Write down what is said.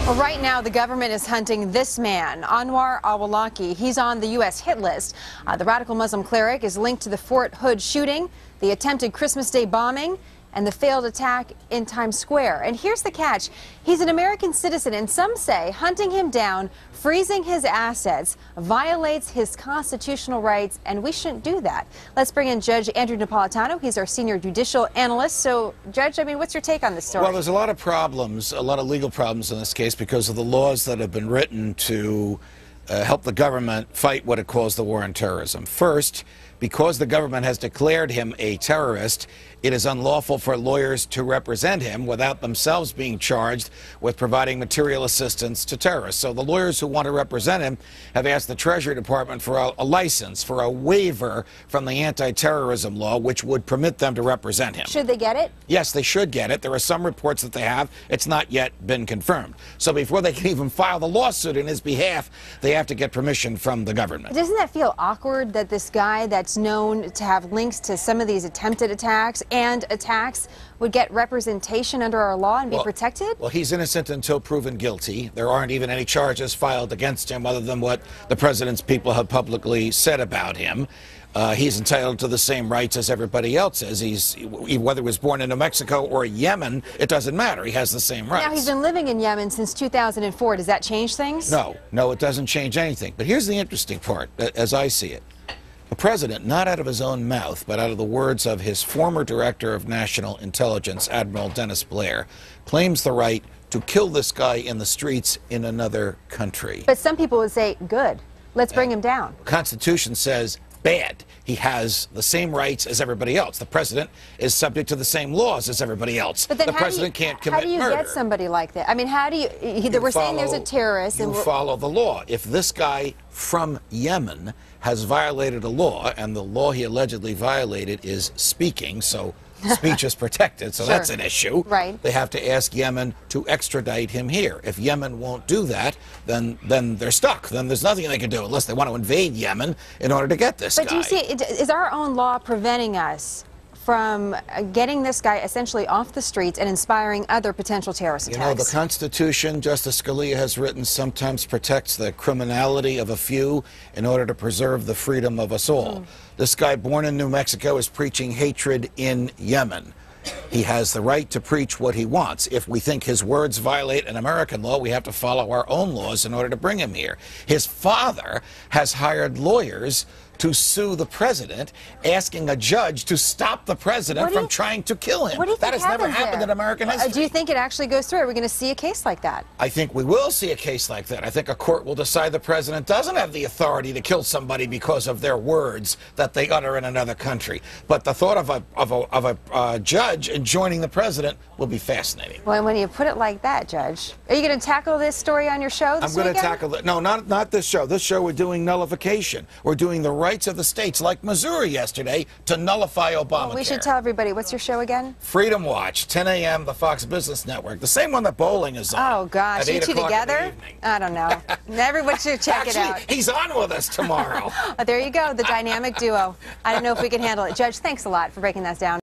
Well, right now, the government is hunting this man, Anwar al-Awlaki. He's on the U.S. hit list. The radical Muslim cleric is linked to the Fort Hood shooting, the attempted Christmas Day bombing, and the failed attack in Times Square. And here's the catch. He's an American citizen, and some say hunting him down, freezing his assets, violates his constitutional rights, and we shouldn't do that. Let's bring in Judge Andrew Napolitano. He's our senior judicial analyst. So, Judge, what's your take on this story? Well, there's a lot of problems, a lot of legal problems in this case because of the laws that have been written to help the government fight what it calls the war on terrorism. First, because the government has declared him a terrorist, it is unlawful for lawyers to represent him without themselves being charged with providing material assistance to terrorists. So the lawyers who want to represent him have asked the Treasury Department for a license, for a waiver from the anti-terrorism law, which would permit them to represent him. Should they get it? Yes, they should get it. There are some reports that they have. It's not yet been confirmed. So before they can even file the lawsuit in his behalf, they have to get permission from the government. Doesn't that feel awkward that this guy that's known to have links to some of these attempted attacks and attacks would get representation under our law and be protected? Well, he's innocent until proven guilty. There aren't even any charges filed against him other than what the president's people have publicly said about him. He's entitled to the same rights as everybody else is. Whether he was born in New Mexico or Yemen, it doesn't matter. He has the same rights. Now, he's been living in Yemen since 2004. Does that change things? No, it doesn't change anything. But here's the interesting part, as I see it. The president, not out of his own mouth, but out of the words of his former director of national intelligence, Admiral Dennis Blair, claims the right to kill this guy in the streets in another country. But some people would say, good, let's bring him down. The Constitution says, bad. He has the same rights as everybody else. The president is subject to the same laws as everybody else. But then the president can't commit murder. How do you get somebody like that? I mean, how do you we're saying there's a terrorist. You follow the law. If this guy from Yemen has violated a law, and the law he allegedly violated is speaking, so speech is protected, so that's an issue. Right. They have to ask Yemen to extradite him here. If Yemen won't do that, then they're stuck. Then there's nothing they can do unless they want to invade Yemen in order to get this guy. But do you see, is our own law preventing us from getting this guy essentially off the streets and inspiring other potential terrorist attacks? You know, the Constitution, Justice Scalia has written, sometimes protects the criminality of a few in order to preserve the freedom of us all. This guy born in New Mexico is preaching hatred in Yemen. He has the right to preach what he wants. If we think his words violate an American law, we have to follow our own laws in order to bring him here. His father has hired lawyers to sue the president, asking a judge to stop the president from trying to kill him. That has never happened in American history. Do you think it actually goes through? Are we going to see a case like that? I think we will see a case like that. I think a court will decide the president doesn't have the authority to kill somebody because of their words that they utter in another country. But the thought of a judge enjoining the president will be fascinating. Well, when you put it like that, Judge, are you going to tackle this story on your show this weekend? I'm going to tackle it. No, not this show. This show we're doing nullification. We're doing the rights of the states, like Missouri yesterday, to nullify Obamacare. Well, we should tell everybody, what's your show again? Freedom Watch, 10 a.m., the Fox Business Network. The same one that bowling is on. Oh, gosh. You two together? I don't know. Everyone should check it out. He's on with us tomorrow. There you go, the dynamic duo. I don't know if we can handle it. Judge, thanks a lot for breaking that down.